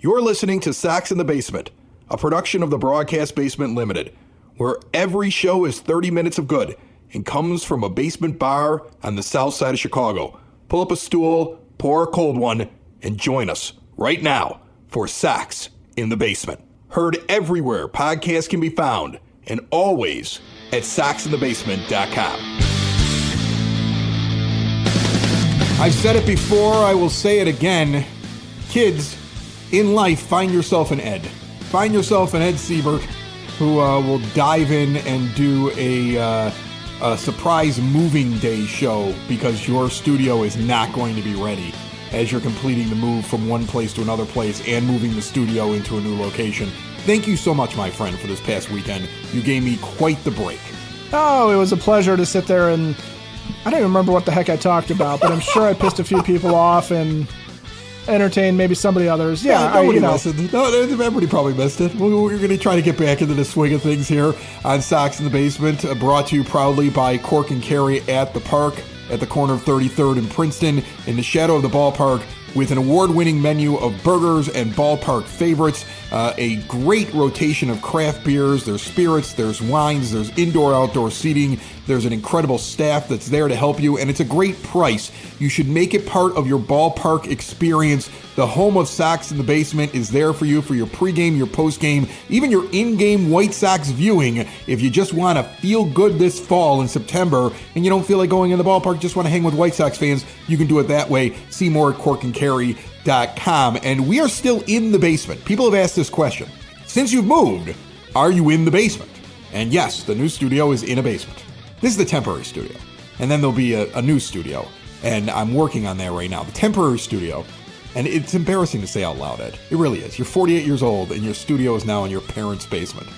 You're listening to Sox in the Basement, a production of the Broadcast Basement Limited, where every show is 30 minutes of good and comes from a basement bar on the south side of Chicago. Pull up a stool, pour a cold one, and join us right now for Sox in the Basement. Heard everywhere podcasts can be found, and always at soxinthebasement.com. I've said it before, I will say it again. Kids, in life, find yourself an Ed. Find yourself an Ed Siebert who will dive in and do a surprise moving day show because your studio is not going to be ready as you're completing the move from one place to another place and moving the studio into a new location. Thank you so much, my friend, for this past weekend. You gave me quite the break. Oh, it was a pleasure to sit there and I don't even remember what the heck I talked about, but I'm sure I pissed a few people off and entertained maybe somebody others. Yeah, nobody missed it. No, everybody probably missed it. We're going to try to get back into the swing of things here on Sox in the Basement, brought to you proudly by Cork and Carry at the Park at the corner of 33rd and Princeton in the shadow of the ballpark with an award-winning menu of burgers and ballpark favorites, a great rotation of craft beers, there's spirits, there's wines, there's indoor-outdoor seating, there's an incredible staff that's there to help you, and it's a great price. You should make it part of your ballpark experience. The home of Sox in the Basement is there for you for your pregame, your postgame, even your in-game White Sox viewing. If you just want to feel good this fall in September and you don't feel like going in the ballpark, just want to hang with White Sox fans, you can do it that way. See more at corkandcarry.com. And we are still in the basement. People have asked this question. Since you've moved, are you in the basement? And yes, the new studio is in a basement. This is the temporary studio. And then there'll be a new studio. And I'm working on that right now. The temporary studio. And it's embarrassing to say out loud, Ed. It really is. You're 48 years old and your studio is now in your parents' basement.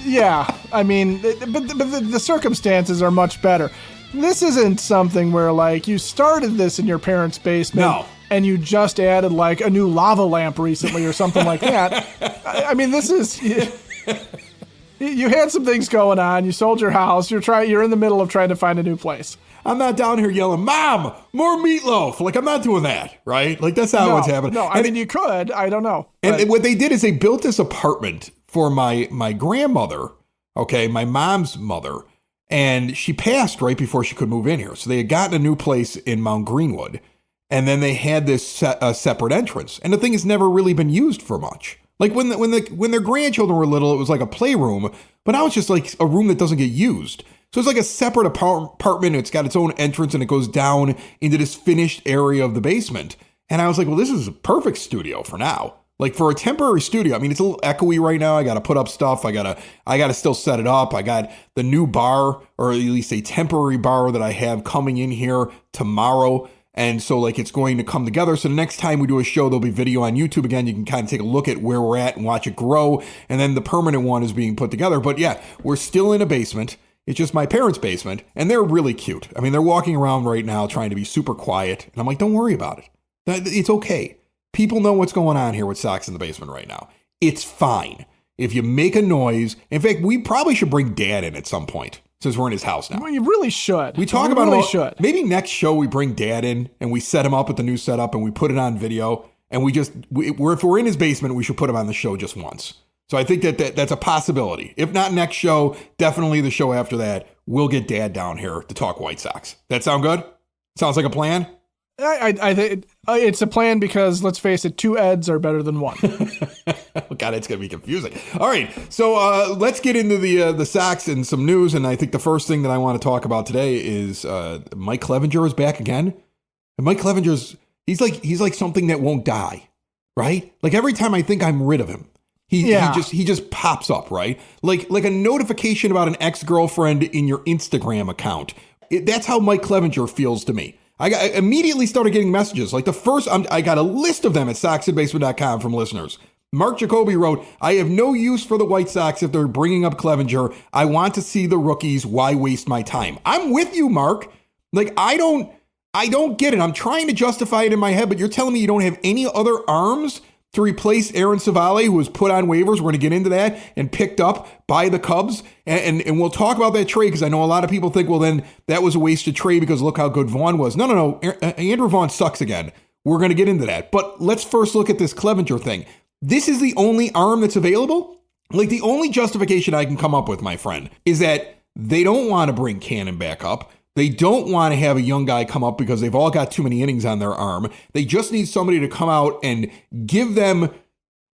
Yeah, I mean, but the circumstances are much better. This isn't something where, like, you started this in your parents' basement. No. And you just added, like, a new lava lamp recently or something like that. I mean, this is... You had some things going on. You sold your house. You're in the middle of trying to find a new place. I'm not down here yelling, Mom, more meatloaf. Like, I'm not doing that, right? Like, that's not what's happening. No, I mean, you could. I don't know. And what they did is they built this apartment for my grandmother, okay, my mom's mother, and she passed right before she could move in here. So they had gotten a new place in Mount Greenwood, and then they had this separate entrance. And the thing has never really been used for much. Like when their grandchildren were little, it was like a playroom, but now it's just like a room that doesn't get used. So it's like a separate apartment. It's got its own entrance and it goes down into this finished area of the basement. And I was like, well, this is a perfect studio for now. Like for a temporary studio. I mean, it's a little echoey right now. I got to put up stuff. I got to still set it up. I got the new bar, or at least a temporary bar that I have coming in here tomorrow. And so like it's going to come together. So the next time we do a show, there'll be video on YouTube again. You can kind of take a look at where we're at and watch it grow. And then the permanent one is being put together. But yeah, we're still in a basement. It's just my parents' basement. And they're really cute. I mean, they're walking around right now trying to be super quiet. And I'm like, don't worry about it. It's okay. People know what's going on here with Sox in the Basement right now. It's fine. If you make a noise. In fact, we probably should bring Dad in at some point. Since we're in his house now. Well, you really should. We talk about it. Maybe next show we bring Dad in and we set him up with the new setup and we put it on video. And if we're in his basement, we should put him on the show just once. So I think that's a possibility. If not next show, definitely the show after that, we'll get Dad down here to talk White Sox. That sound good? Sounds like a plan? I think it's a plan because, let's face it, two Eds are better than one. God, it's going to be confusing. All right, so let's get into the Sox and some news. And I think the first thing that I want to talk about today is Mike Clevinger is back again. And Mike Clevinger's, he's like something that won't die, right? Like every time I think I'm rid of him, he just pops up, right? Like a notification about an ex-girlfriend in your Instagram account. That's how Mike Clevinger feels to me. I immediately started getting messages. Like the first, I got a list of them at soxinbasement.com from listeners. Mark Jacoby wrote, I have no use for the White Sox if they're bringing up Clevinger. I want to see the rookies. Why waste my time? I'm with you, Mark. Like, I don't get it. I'm trying to justify it in my head, but you're telling me you don't have any other arms to replace Aaron Civale, who was put on waivers. We're going to get into that, and picked up by the Cubs. And we'll talk about that trade because I know a lot of people think, well, then that was a wasted trade because look how good Vaughn was. No. Andrew Vaughn sucks again. We're going to get into that. But let's first look at this Clevinger thing. This is the only arm that's available? Like, the only justification I can come up with, my friend, is that they don't want to bring Cannon back up. They don't want to have a young guy come up because they've all got too many innings on their arm. They just need somebody to come out and give them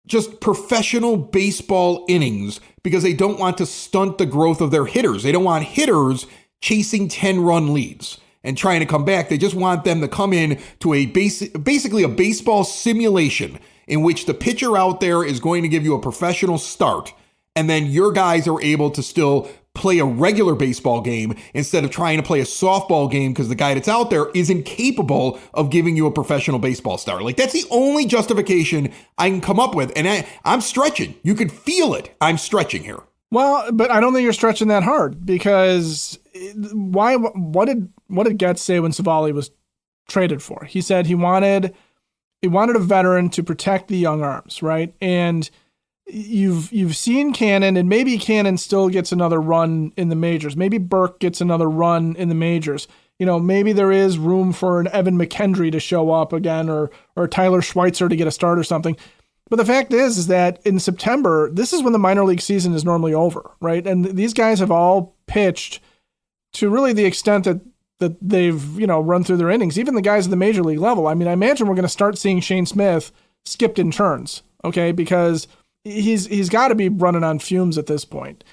just professional baseball innings because they don't want to stunt the growth of their hitters. They don't want hitters chasing 10-run leads and trying to come back. They just want them to come in to basically a baseball simulation in which the pitcher out there is going to give you a professional start, and then your guys are able to still play a regular baseball game instead of trying to play a softball game because the guy that's out there isn't capable of giving you a professional baseball start. Like, that's the only justification I can come up with. And I'm stretching. You could feel it. I'm stretching here. Well, but I don't think you're stretching that hard because what did Getz say when Civale was traded for? He said he wanted a veteran to protect the young arms, right? And you've seen Cannon, and maybe Cannon still gets another run in the majors. Maybe Burke gets another run in the majors. Maybe there is room for an Evan McKendry to show up again, or Tyler Schweitzer to get a start or something. But the fact is that in September, this is when the minor league season is normally over, right? And these guys have all pitched to really the extent that they've, run through their innings. Even the guys at the major league level. I mean, I imagine we're going to start seeing Shane Smith skipped in turns, okay? Because he's got to be running on fumes at this point.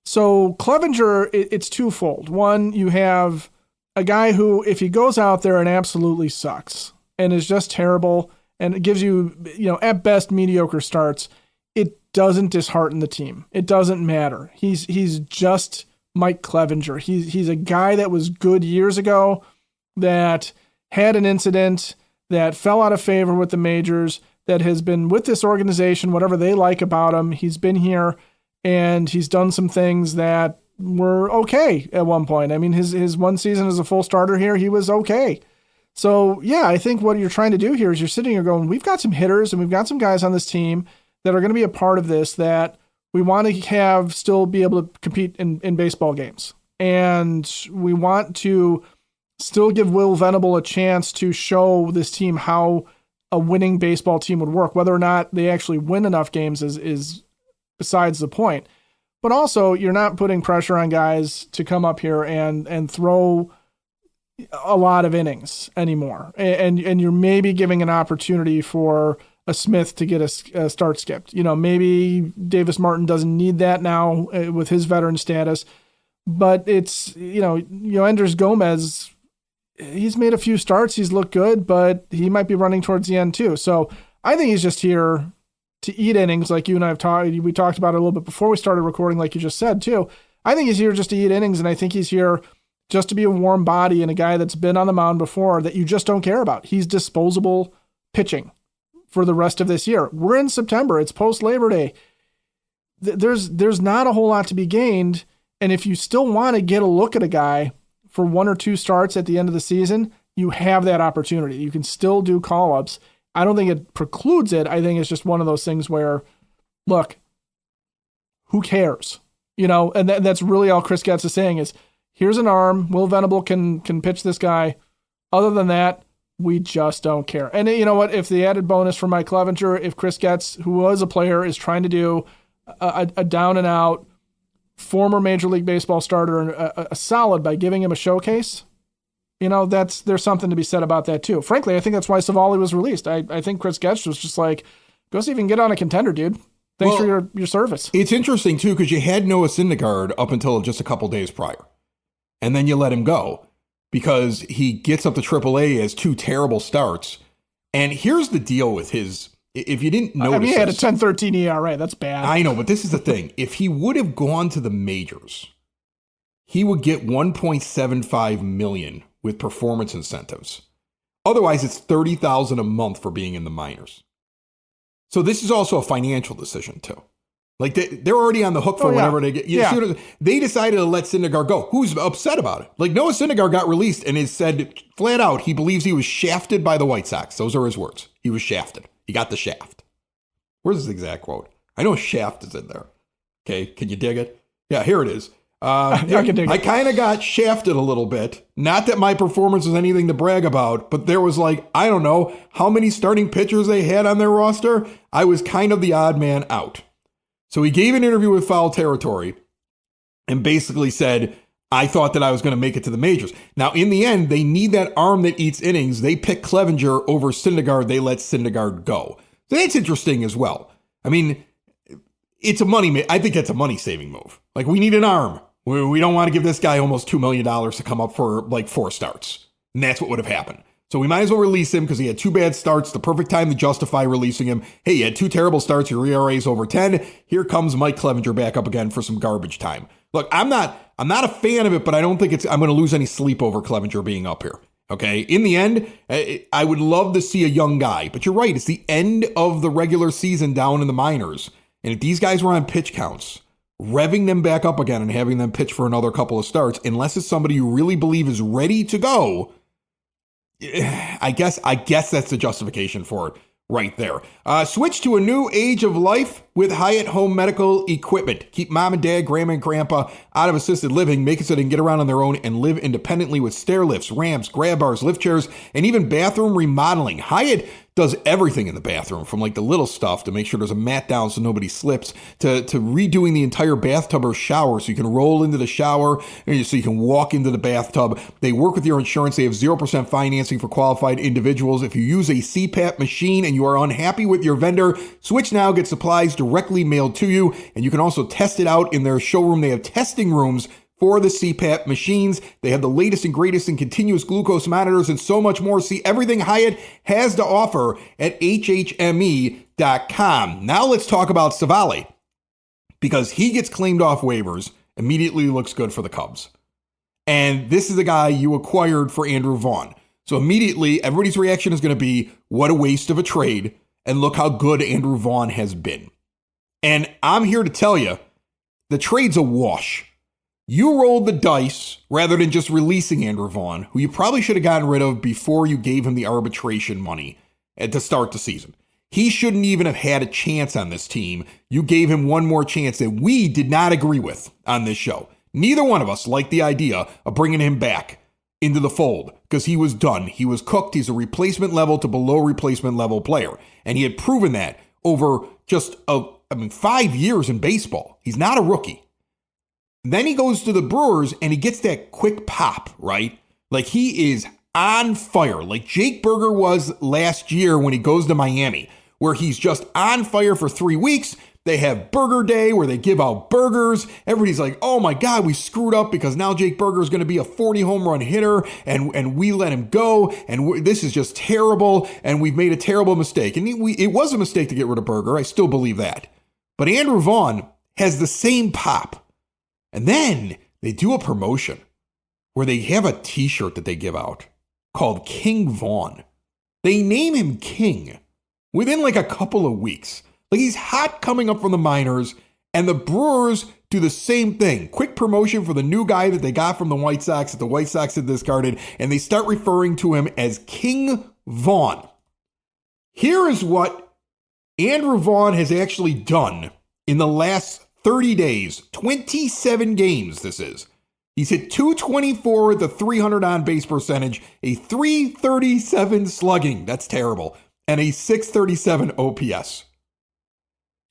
So Clevinger, it's twofold. One, you have a guy who, if he goes out there and absolutely sucks and is just terrible and it gives you, at best mediocre starts, it doesn't dishearten the team. It doesn't matter. He's just Mike Clevinger. He's a guy that was good years ago, that had an incident, that fell out of favor with the majors, that has been with this organization, whatever they like about him. He's been here and he's done some things that were okay at one point. I mean, his one season as a full starter here, he was okay. So yeah, I think what you're trying to do here is you're sitting here going, we've got some hitters and we've got some guys on this team that are going to be a part of this that we want to have still be able to compete in baseball games. And we want to still give Will Venable a chance to show this team how a winning baseball team would work. Whether or not they actually win enough games is besides the point. But also, you're not putting pressure on guys to come up here and throw a lot of innings anymore. And you're maybe giving an opportunity for a Smith to get a start skipped. Maybe Davis Martin doesn't need that now with his veteran status. But it's, Yoenders Gomez, he's made a few starts. He's looked good, but he might be running towards the end too. So I think he's just here to eat innings, like you and I have talked. We talked about it a little bit before we started recording, like you just said too. I think he's here just to eat innings, and I think he's here just to be a warm body and a guy that's been on the mound before that you just don't care about. He's disposable pitching for the rest of this year. We're in September. It's post Labor Day. There's not a whole lot to be gained, and if you still want to get a look at a guy for one or two starts at the end of the season, you have that opportunity. You can still do call-ups. I don't think it precludes it. I think it's just one of those things where, look, who cares? And that's really all Chris Getz is saying is, here's an arm. Will Venable can pitch this guy. Other than that, we just don't care. And you know what? If the added bonus for Mike Clevinger, if Chris Getz, who was a player, is trying to do a down-and-out former Major League Baseball starter a solid by giving him a showcase, there's something to be said about that too. Frankly, I think that's why Civale was released. I think Chris Getz was just like, go see if you can get on a contender, dude. Thanks for your service. It's interesting too, because you had Noah Syndergaard up until just a couple days prior, and then you let him go because he gets up to AAA as two terrible starts. And here's the deal with his. If you didn't notice, he had a 10.13 ERA. That's bad. I know, but this is the thing. If he would have gone to the majors, he would get $1.75 million with performance incentives. Otherwise, it's $30,000 a month for being in the minors. So this is also a financial decision too. Like they're already on the hook for whatever they get. They decided to let Syndergaard go. Who's upset about it? Like Noah Syndergaard got released and has said flat out he believes he was shafted by the White Sox. Those are his words. He was shafted. He got the shaft. Where's his exact quote? I know shaft is in there. Okay, can you dig it? Yeah, here it is. I can dig I it. kind of got shafted a little bit. Not that my performance was anything to brag about, but there was like, I don't know how many starting pitchers they had on their roster. I was kind of the odd man out. So he gave an interview with Foul Territory and basically said, I thought that I was going to make it to the majors. Now, in the end, they need that arm that eats innings. They pick Clevinger over Syndergaard. They let Syndergaard go. So that's interesting as well. I mean, I think that's a money-saving move. Like, we need an arm. We don't want to give this guy almost $2 million to come up for like 4 starts. And that's what would have happened. So we might as well release him because he had 2 bad starts. The perfect time to justify releasing him. Hey, you had 2 terrible starts. Your ERA is over 10. Here comes Mike Clevinger back up again for some garbage time. Look, I'm not a fan of it, but I don't think I'm going to lose any sleep over Clevinger being up here. Okay. In the end, I would love to see a young guy, but you're right. It's the end of the regular season down in the minors. And if these guys were on pitch counts, revving them back up again and having them pitch for another couple of starts, unless it's somebody you really believe is ready to go, I guess that's the justification for it right there. Switch to a new age of life with Hyatt Home Medical Equipment. Keep mom and dad, grandma and grandpa out of assisted living. Make it so they can get around on their own and live independently with stair lifts, ramps, grab bars, lift chairs, and even bathroom remodeling. Hyatt does everything in the bathroom, from like the little stuff to make sure there's a mat down so nobody slips, to redoing the entire bathtub or shower so you can roll into the shower, so you can walk into the bathtub. They work with your insurance. They have 0% financing for qualified individuals. If you use a CPAP machine and you are unhappy with your vendor, switch now. Get supplies directly mailed to you, and you can also test it out in their showroom. They have testing rooms for the CPAP machines. They have the latest and greatest in continuous glucose monitors and so much more. See everything Hyatt has to offer at hhme.com. Now let's talk about Civale, because he gets claimed off waivers, immediately looks good for the Cubs. And this is the guy you acquired for Andrew Vaughn. So immediately everybody's reaction is going to be, what a waste of a trade, and look how good Andrew Vaughn has been. And I'm here to tell you, the trade's a wash. You rolled the dice rather than just releasing Andrew Vaughn, who you probably should have gotten rid of before you gave him the arbitration money to start the season. He shouldn't even have had a chance on this team. You gave him one more chance that we did not agree with on this show. Neither one of us liked the idea of bringing him back into the fold because he was done. He was cooked. He's a replacement level to below replacement level player. And he had proven that over just 5 years in baseball. He's not a rookie. Then he goes to the Brewers and he gets that quick pop, right? Like he is on fire, like Jake Berger was last year when he goes to Miami, where he's just on fire for 3 weeks. They have Burger Day where they give out burgers. Everybody's like, oh my God, we screwed up because now Jake Berger is going to be a 40 home run hitter and we let him go. And this is just terrible. And we've made a terrible mistake. And it was a mistake to get rid of Berger. I still believe that. But Andrew Vaughn has the same pop. And then they do a promotion where they have a t-shirt that they give out called King Vaughn. They name him King within like a couple of weeks. Like he's hot coming up from the minors, and the Brewers do the same thing. Quick promotion for the new guy that they got from the White Sox that the White Sox had discarded, and they start referring to him as King Vaughn. Here is what Andrew Vaughn has actually done in the last 30 days, 27 games this is. He's hit .224 with a 300 on-base percentage, a .337 slugging, that's terrible, and a .637 OPS.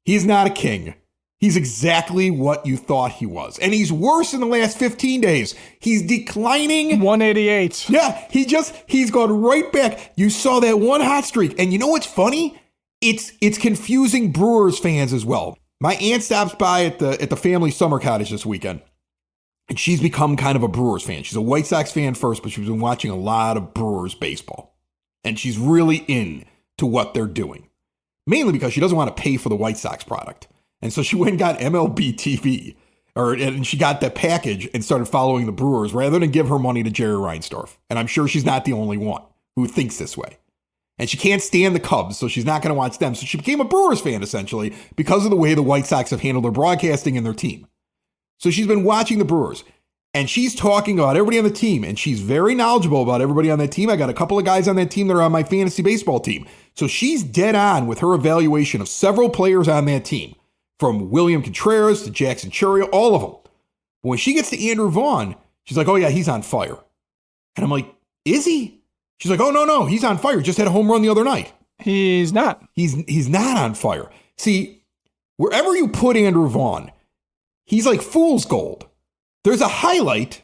He's not a king. He's exactly what you thought he was. And he's worse in the last 15 days. He's declining. 188. Yeah, he's gone right back. You saw that one hot streak. And you know what's funny? It's confusing Brewers fans as well. My aunt stops by at the family summer cottage this weekend, and she's become kind of a Brewers fan. She's a White Sox fan first, but she's been watching a lot of Brewers baseball, and she's really into what they're doing, mainly because she doesn't want to pay for the White Sox product. And so she went and got MLB TV, and she got that package and started following the Brewers rather than give her money to Jerry Reinsdorf. And I'm sure she's not the only one who thinks this way. And she can't stand the Cubs, so she's not going to watch them. So she became a Brewers fan, essentially, because of the way the White Sox have handled their broadcasting and their team. So she's been watching the Brewers, and she's talking about everybody on the team, and she's very knowledgeable about everybody on that team. I got a couple of guys on that team that are on my fantasy baseball team. So she's dead on with her evaluation of several players on that team, from William Contreras to Jackson Churio, all of them. But when she gets to Andrew Vaughn, she's like, oh yeah, he's on fire. And I'm like, is he? She's like, oh no, he's on fire. Just had a home run the other night. He's not. He's not on fire. See, wherever you put Andrew Vaughn, he's like fool's gold. There's a highlight.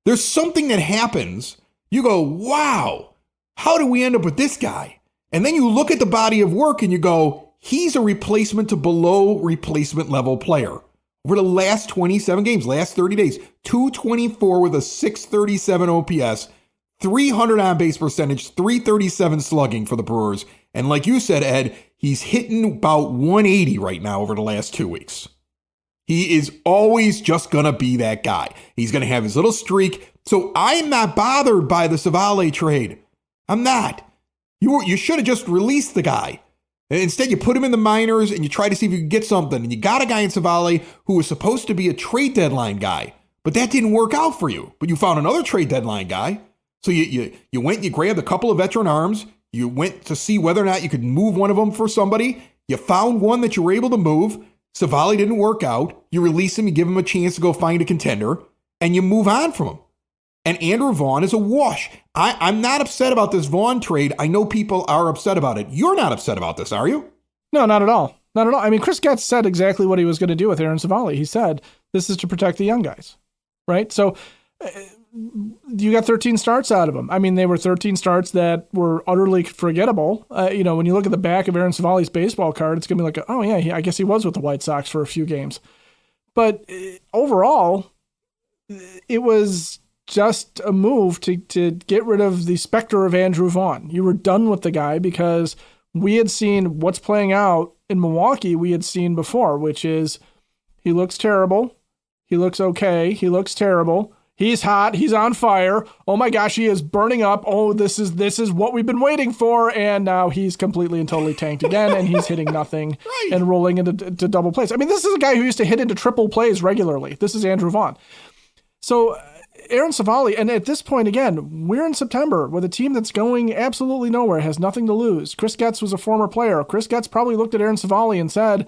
There's something that happens. You go, wow, how do we end up with this guy? And then you look at the body of work and you go, he's a replacement to below replacement level player. Over the last 27 games, last 30 days, 224 with a 637 OPS, 300 on base percentage, 337 slugging for the Brewers. And like you said, Ed, he's hitting about 180 right now over the last 2 weeks. He is always just going to be that guy. He's going to have his little streak. So I'm not bothered by the Civale trade. I'm not. You should have just released the guy. Instead, you put him in the minors and you try to see if you can get something. And you got a guy in Civale who was supposed to be a trade deadline guy. But that didn't work out for you. But you found another trade deadline guy. So you went and you grabbed a couple of veteran arms. You went to see whether or not you could move one of them for somebody. You found one that you were able to move. Civale didn't work out. You release him, you give him a chance to go find a contender, and you move on from him. And Andrew Vaughn is a wash. I'm not upset about this Vaughn trade. I know people are upset about it. You're not upset about this, are you? No, not at all. Not at all. I mean, Chris Getz said exactly what he was going to do with Aaron Civale. He said, this is to protect the young guys, right? So you got 13 starts out of him. I mean, they were 13 starts that were utterly forgettable. When you look at the back of Aaron Civale's baseball card, it's going to be like, oh yeah, I guess he was with the White Sox for a few games. But overall, it was just a move to get rid of the specter of Andrew Vaughn. You were done with the guy because we had seen what's playing out in Milwaukee we had seen before, which is he looks terrible. He looks okay. He looks terrible. He's hot. He's on fire. Oh my gosh, he is burning up. Oh, this is what we've been waiting for. And now he's completely and totally tanked again, and he's hitting nothing right. And rolling into double plays. I mean, this is a guy who used to hit into triple plays regularly. This is Andrew Vaughn. So Aaron Civale, and at this point, again, we're in September with a team that's going absolutely nowhere, has nothing to lose. Chris Getz was a former player. Chris Getz probably looked at Aaron Civale and said,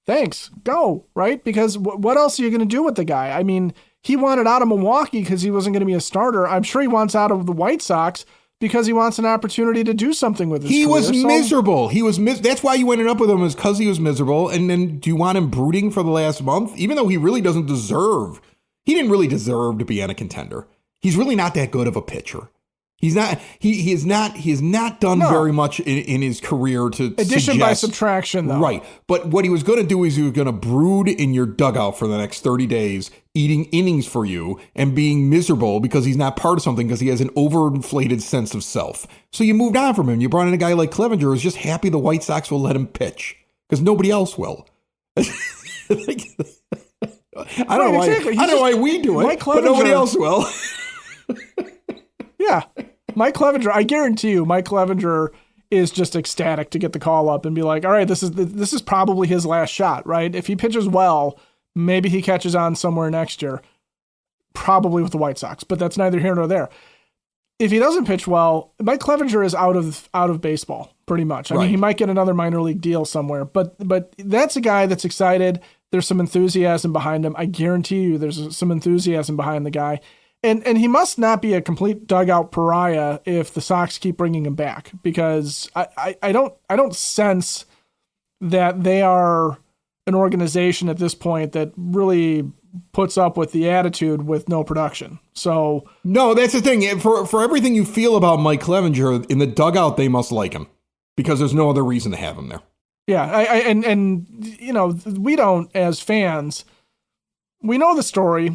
thanks, go, right? Because what else are you going to do with the guy? I mean, he wanted out of Milwaukee because he wasn't going to be a starter. I'm sure he wants out of the White Sox because he wants an opportunity to do something with his career. He was miserable. That's why you ended up with him, is because he was miserable. And then do you want him brooding for the last month? Even though he really doesn't deserve, he didn't really deserve to be on a contender. He's really not that good of a pitcher. He's not. He has not done very much in his career to addition by subtraction, though. Right. But what he was going to do is he was going to brood in your dugout for the next 30 days, eating innings for you and being miserable because he's not part of something because he has an overinflated sense of self. So you moved on from him. You brought in a guy like Clevinger who's just happy the White Sox will let him pitch because nobody else will. I don't know exactly. I don't know why we do it, but nobody else will. Yeah. Mike Clevinger, I guarantee you, Mike Clevinger is just ecstatic to get the call up and be like, all right, this is probably his last shot, right? If he pitches well, maybe he catches on somewhere next year, probably with the White Sox, but that's neither here nor there. If he doesn't pitch well, Mike Clevinger is out of baseball, pretty much. I mean, he might get another minor league deal somewhere, but that's a guy that's excited. There's some enthusiasm behind him. I guarantee you there's some enthusiasm behind the guy. And he must not be a complete dugout pariah if the Sox keep bringing him back, because I don't sense that they are an organization at this point that really puts up with the attitude with no production. So no, that's the thing. For everything you feel about Mike Clevinger in the dugout, they must like him because there's no other reason to have him there. Yeah, and you know, we don't, as fans, we know the story.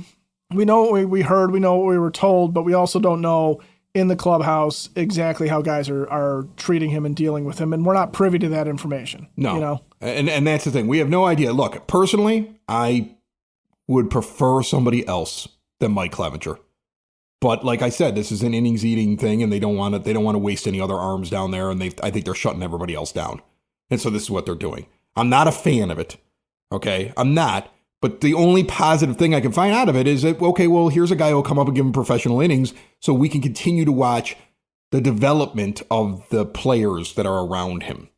We know what we heard, we know what we were told, but we also don't know in the clubhouse exactly how guys are treating him and dealing with him, and we're not privy to that information. No. You know? And that's the thing. We have no idea. Look, personally, I would prefer somebody else than Mike Clevinger. But like I said, this is an innings eating thing, and they don't want to waste any other arms down there, and I think they're shutting everybody else down. And so this is what they're doing. I'm not a fan of it. Okay? I'm not. But the only positive thing I can find out of it is that, okay, well, here's a guy who'll come up and give him professional innings so we can continue to watch the development of the players that are around him.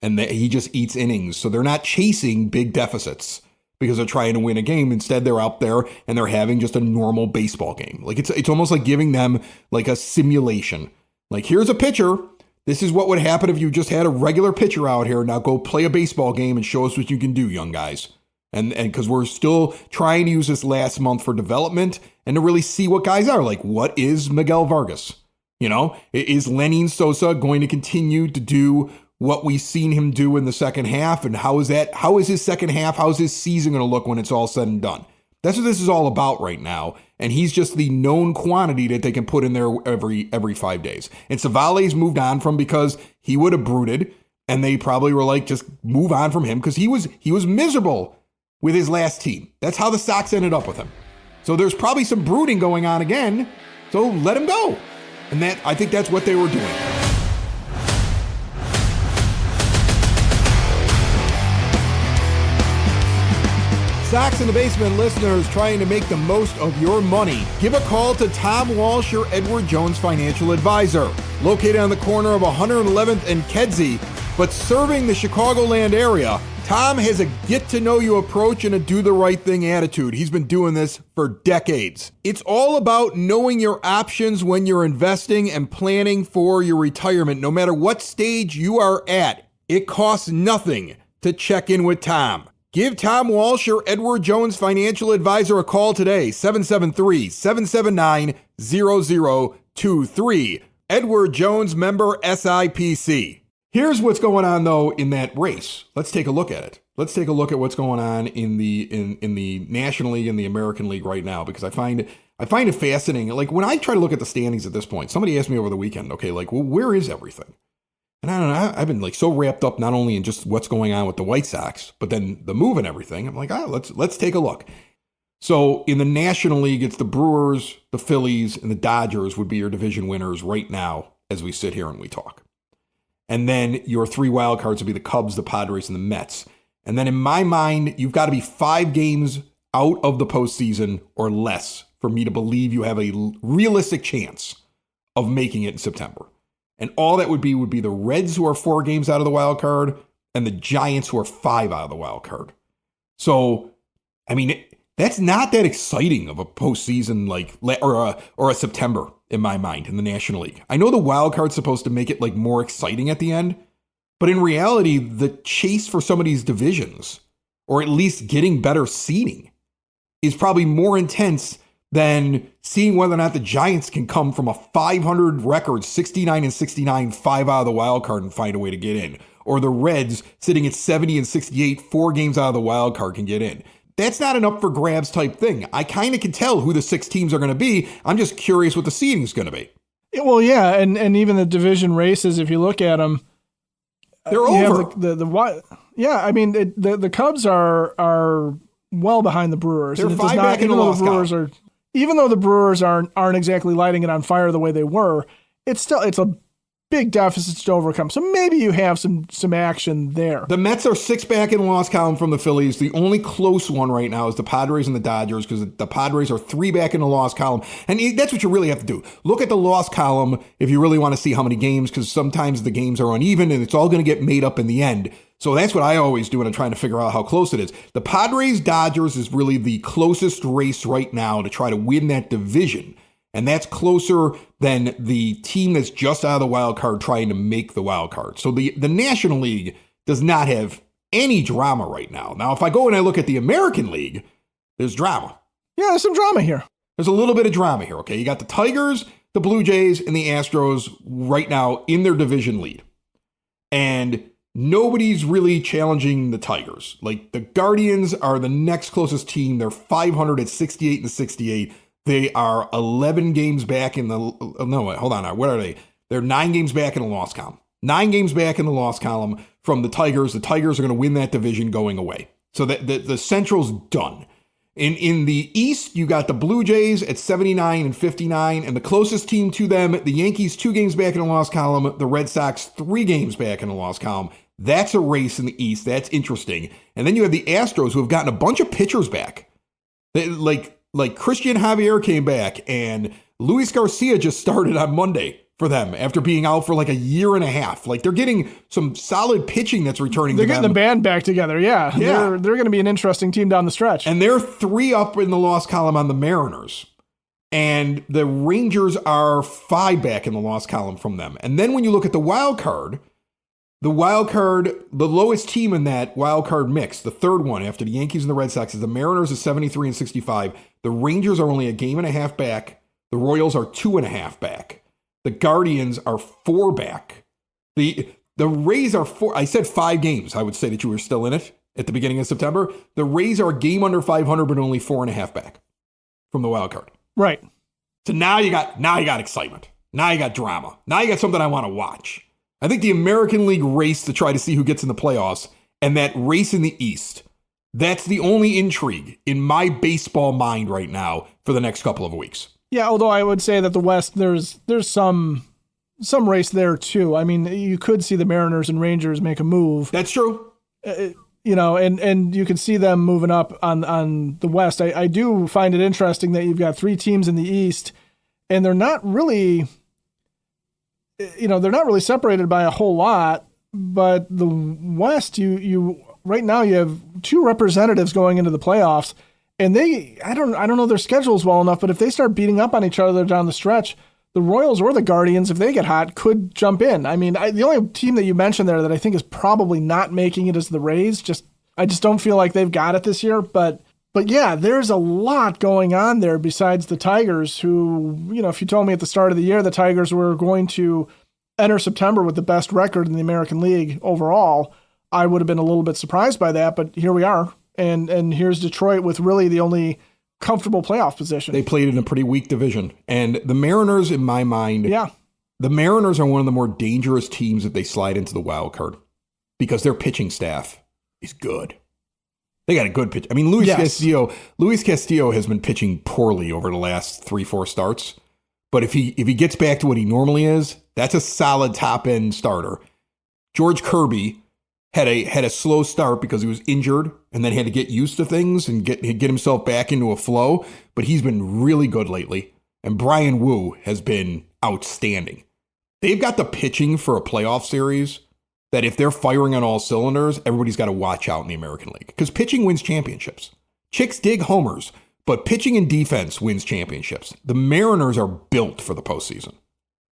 And that he just eats innings. So they're not chasing big deficits because they're trying to win a game. Instead, they're out there and they're having just a normal baseball game. Like it's almost like giving them like a simulation. Like, here's a pitcher. This is what would happen if you just had a regular pitcher out here. Now go play a baseball game and show us what you can do, young guys. And because we're still trying to use this last month for development and to really see what guys are. Like, what is Miguel Vargas? You know, is Lenin Sosa going to continue to do what we've seen him do in the second half? And how is his second half? How's his season going to look when it's all said and done? That's what this is all about right now. And he's just the known quantity that they can put in there every 5 days. And Civale's moved on from because he would have brooded, and they probably were like, just move on from him because he was miserable with his last team. That's how the Sox ended up with him. So there's probably some brooding going on again. So let him go. And I think that's what they were doing. Sox in the Basement listeners trying to make the most of your money. Give a call to Tom Walsh, your Edward Jones financial advisor. Located on the corner of 111th and Kedzie, but serving the Chicagoland area, Tom has a get-to-know-you approach and a do-the-right-thing attitude. He's been doing this for decades. It's all about knowing your options when you're investing and planning for your retirement. No matter what stage you are at, it costs nothing to check in with Tom. Give Tom Walsh, your Edward Jones financial advisor, a call today, 773-779-0023. Edward Jones, member SIPC. Here's what's going on, though, in that race. Let's take a look at it. Let's take a look at what's going on in the National League and the American League right now, because I find it fascinating. Like, when I try to look at the standings at this point, somebody asked me over the weekend, okay, like, well, where is everything? And I don't know, I've been like so wrapped up not only in just what's going on with the White Sox, but then the move and everything. I'm like, let's take a look. So in the National League, it's the Brewers, the Phillies, and the Dodgers would be your division winners right now as we sit here and we talk. And then your three wild cards would be the Cubs, the Padres, and the Mets. And then in my mind, you've got to be 5 games out of the postseason or less for me to believe you have a realistic chance of making it in September. And all that would be the Reds, who are 4 games out of the wild card, and the Giants, who are 5 out of the wild card. So, I mean, that's not that exciting of a postseason, or a September in my mind in the National League. I know the wild card's supposed to make it like more exciting at the end, but in reality, the chase for some of these divisions, or at least getting better seeding, is probably more intense than seeing whether or not the Giants can come from a 500 record, 69-69, 5 out of the wild card and find a way to get in. Or the Reds sitting at 70-68, 4 games out of the wild card can get in. That's not an up for grabs type thing. I kind of can tell who the 6 teams are going to be. I'm just curious what the seeding is going to be. Well, yeah, and even the division races, if you look at them, they're over. Yeah, I mean, the Cubs are well behind the Brewers. They're 5 back in the loss column. Even though the Brewers aren't exactly lighting it on fire the way they were, it's a big deficit to overcome. So maybe you have some action there. The Mets are 6 back in the loss column from the Phillies. The only close one right now is the Padres and the Dodgers, because the Padres are 3 back in the loss column. And that's what you really have to do. Look at the loss column if you really want to see how many games, because sometimes the games are uneven and it's all going to get made up in the end. So that's what I always do when I'm trying to figure out how close it is. The Padres-Dodgers is really the closest race right now to try to win that division. And that's closer than the team that's just out of the wild card trying to make the wild card. So the National League does not have any drama right now. Now, if I go and I look at the American League, there's drama. Yeah, there's some drama here. There's a little bit of drama here, okay? You got the Tigers, the Blue Jays, and the Astros right now in their division lead. And nobody's really challenging the Tigers. Like, the Guardians are the next closest team. They're 500 at 68-68. They are 11 games back in the... No, wait, hold on. What are they? They're 9 games back in the loss column. 9 games back in the loss column from the Tigers. The Tigers are going to win that division going away. So the Central's done. In the East, you got the Blue Jays at 79-59, and the closest team to them, the Yankees, 2 games back in the loss column, the Red Sox, 3 games back in the loss column. That's a race in the East. That's interesting. And then you have the Astros, who have gotten a bunch of pitchers back. Like Christian Javier came back, and Luis Garcia just started on Monday for them after being out for like a year and a half. Like they're getting some solid pitching that's returning They're to getting them. the band back together. Yeah. They're going to be an interesting team down the stretch. And they're 3 up in the loss column on the Mariners. And the Rangers are 5 back in the loss column from them. And then when you look at the wild card, the lowest team in that wild card mix, the third one after the Yankees and the Red Sox, is the Mariners is 73 and 65. The Rangers are only a game and a half back. The Royals are 2.5 back. The Guardians are 4 back. The Rays are 4. I said 5 games. I would say that you were still in it at the beginning of September. The Rays are a game under 500, but only 4.5 back from the wild card. Right. So now you got excitement. Now you got drama. Now you got something I want to watch. I think the American League race to try to see who gets in the playoffs and that race in the East, that's the only intrigue in my baseball mind right now for the next couple of weeks. Yeah, although I would say that the West, there's some race there too. I mean, you could see the Mariners and Rangers make a move. That's true. And you can see them moving up on the West. I do find it interesting that you've got 3 teams in the East, and they're not really separated by a whole lot. But the West, you right now you have 2 representatives going into the playoffs. And I don't know their schedules well enough, but if they start beating up on each other down the stretch, the Royals or the Guardians, if they get hot, could jump in. I mean, the only team that you mentioned there that I think is probably not making it is the Rays. I just don't feel like they've got it this year. But yeah, there's a lot going on there besides the Tigers, who, if you told me at the start of the year the Tigers were going to enter September with the best record in the American League overall, I would have been a little bit surprised by that. But here we are. And here's Detroit with really the only comfortable playoff position. They played in a pretty weak division. And the Mariners, in my mind, the Mariners are one of the more dangerous teams if they slide into the wild card because their pitching staff is good. They got a good pitch. I mean, Luis Castillo has been pitching poorly over the last 3-4 starts. But if he gets back to what he normally is, that's a solid top-end starter. George Kirby had a slow start because he was injured and then had to get used to things and get himself back into a flow. But he's been really good lately. And Brian Wu has been outstanding. They've got the pitching for a playoff series that if they're firing on all cylinders, everybody's got to watch out in the American League. Because pitching wins championships. Chicks dig homers, but pitching and defense wins championships. The Mariners are built for the postseason.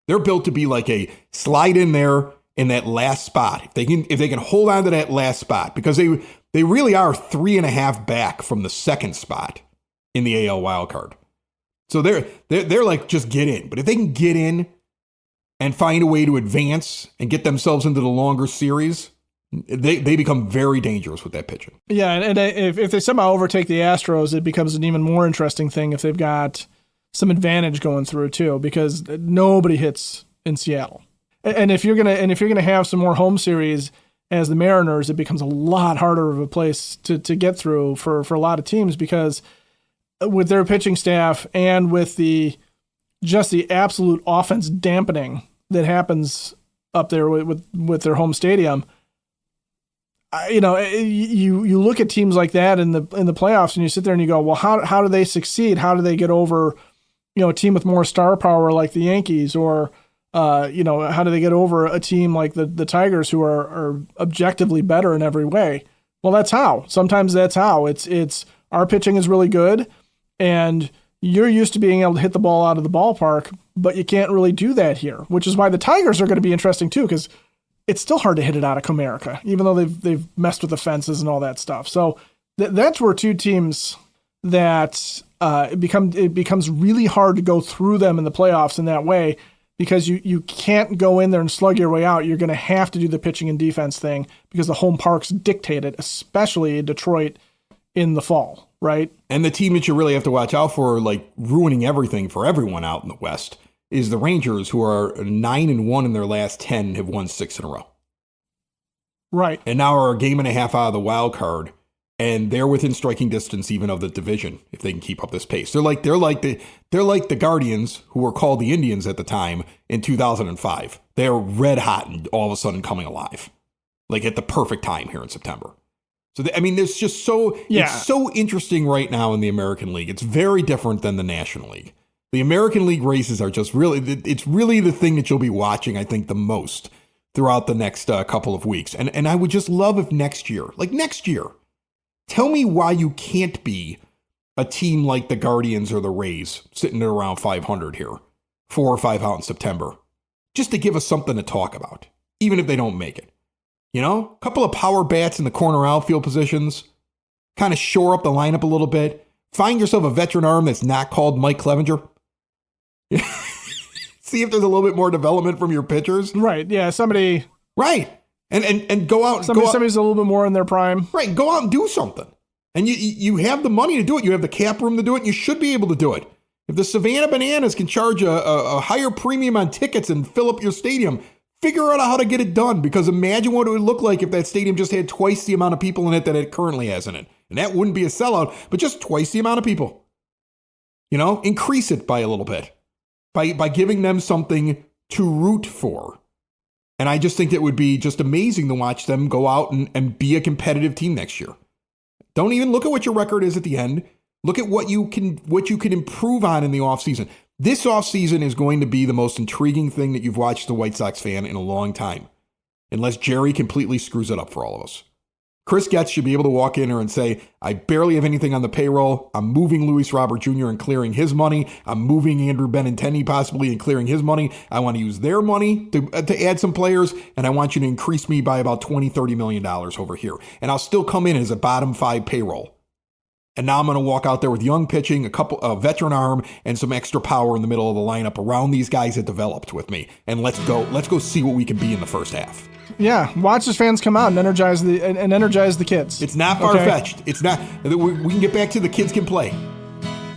They're built to be like a slide in there in that last spot. If they can hold on to that last spot, because they really are 3.5 back from the second spot in the AL wildcard. So they're like, just get in. But if they can get in and find a way to advance and get themselves into the longer series, they become very dangerous with that pitching. Yeah, and if they somehow overtake the Astros, it becomes an even more interesting thing if they've got some advantage going through too, because nobody hits in Seattle. And if you're gonna have some more home series as the Mariners, it becomes a lot harder of a place to get through for a lot of teams, because with their pitching staff and with the absolute offense dampening that happens up there with their home stadium, you look at teams like that in the playoffs and you sit there and you go, well, how do they succeed? How do they get over, a team with more star power like the Yankees, or how do they get over a team like the Tigers, who are objectively better in every way? Well, that's how. Sometimes that's how. It's our pitching is really good, and you're used to being able to hit the ball out of the ballpark, but you can't really do that here, which is why the Tigers are going to be interesting too, because it's still hard to hit it out of Comerica, even though they've messed with the fences and all that stuff. So that's where 2 teams that it becomes really hard to go through them in the playoffs in that way, because you can't go in there and slug your way out. You're going to have to do the pitching and defense thing because the home parks dictate it, especially in Detroit in the fall, right? And the team that you really have to watch out for, like ruining everything for everyone out in the West, is the Rangers, who are 9-1 in their last 10, have won 6 in a row. Right. And now are a game and a half out of the wild card, and they're within striking distance even of the division if they can keep up this pace. They're like the Guardians, who were called the Indians at the time in 2005. They're red hot and all of a sudden coming alive, like at the perfect time here in September. So there's just it's so interesting right now in the American League. It's very different than the National League. The American League races are just really, it's really the thing that you'll be watching, I think, the most throughout the next couple of weeks. And I would just love if next year, tell me why you can't be a team like the Guardians or the Rays sitting at around 500 here, 4 or 5 out in September, just to give us something to talk about, even if they don't make it. You know, a couple of power bats in the corner outfield positions, kind of shore up the lineup a little bit. Find yourself a veteran arm that's not called Mike Clevinger. See if there's a little bit more development from your pitchers. Right. Yeah. Somebody. Right. And go out. Somebody's a little bit more in their prime. Right. Go out and do something. And you have the money to do it. You have the cap room to do it. And you should be able to do it. If the Savannah Bananas can charge a higher premium on tickets and fill up your stadium, figure out how to get it done. Because imagine what it would look like if that stadium just had twice the amount of people in it that it currently has in it. And that wouldn't be a sellout, but just twice the amount of people. You know, increase it by a little bit. By giving them something to root for. And I just think it would be just amazing to watch them go out and be a competitive team next year. Don't even look at what your record is at the end. Look at what you can improve on in the offseason. This offseason is going to be the most intriguing thing that you've watched the White Sox fan in a long time. Unless Jerry completely screws it up for all of us. Chris Getz should be able to walk in here and say, I barely have anything on the payroll. I'm moving Luis Robert Jr. and clearing his money. I'm moving Andrew Benintendi possibly and clearing his money. I want to use their money to add some players, and I want you to increase me by about $20, $30 million over here. And I'll still come in as a bottom 5 payroll. And now I'm going to walk out there with young pitching, a veteran arm, and some extra power in the middle of the lineup around these guys that developed with me. And let's go see what we can be in the first half. Yeah, watch his fans come out and energize the kids. It's not far-fetched. Okay? It's not. We can get back to the kids can play.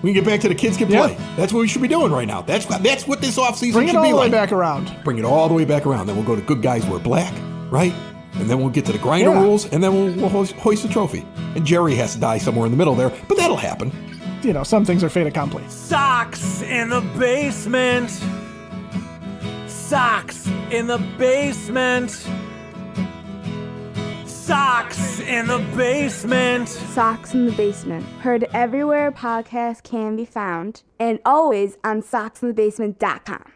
We can get back to the kids can play. That's what we should be doing right now. That's what this offseason should be like. Bring it all the way back around. Bring it all the way back around. Then we'll go to good guys wear black, right? And then we'll get to the grinder rules, and then we'll hoist the trophy. And Jerry has to die somewhere in the middle there, but that'll happen. You know, some things are fait accompli. Sox in the basement. Sox in the basement. Sox in the basement. Sox in the Basement. Heard everywhere podcasts can be found and always on soxinthebasement.com.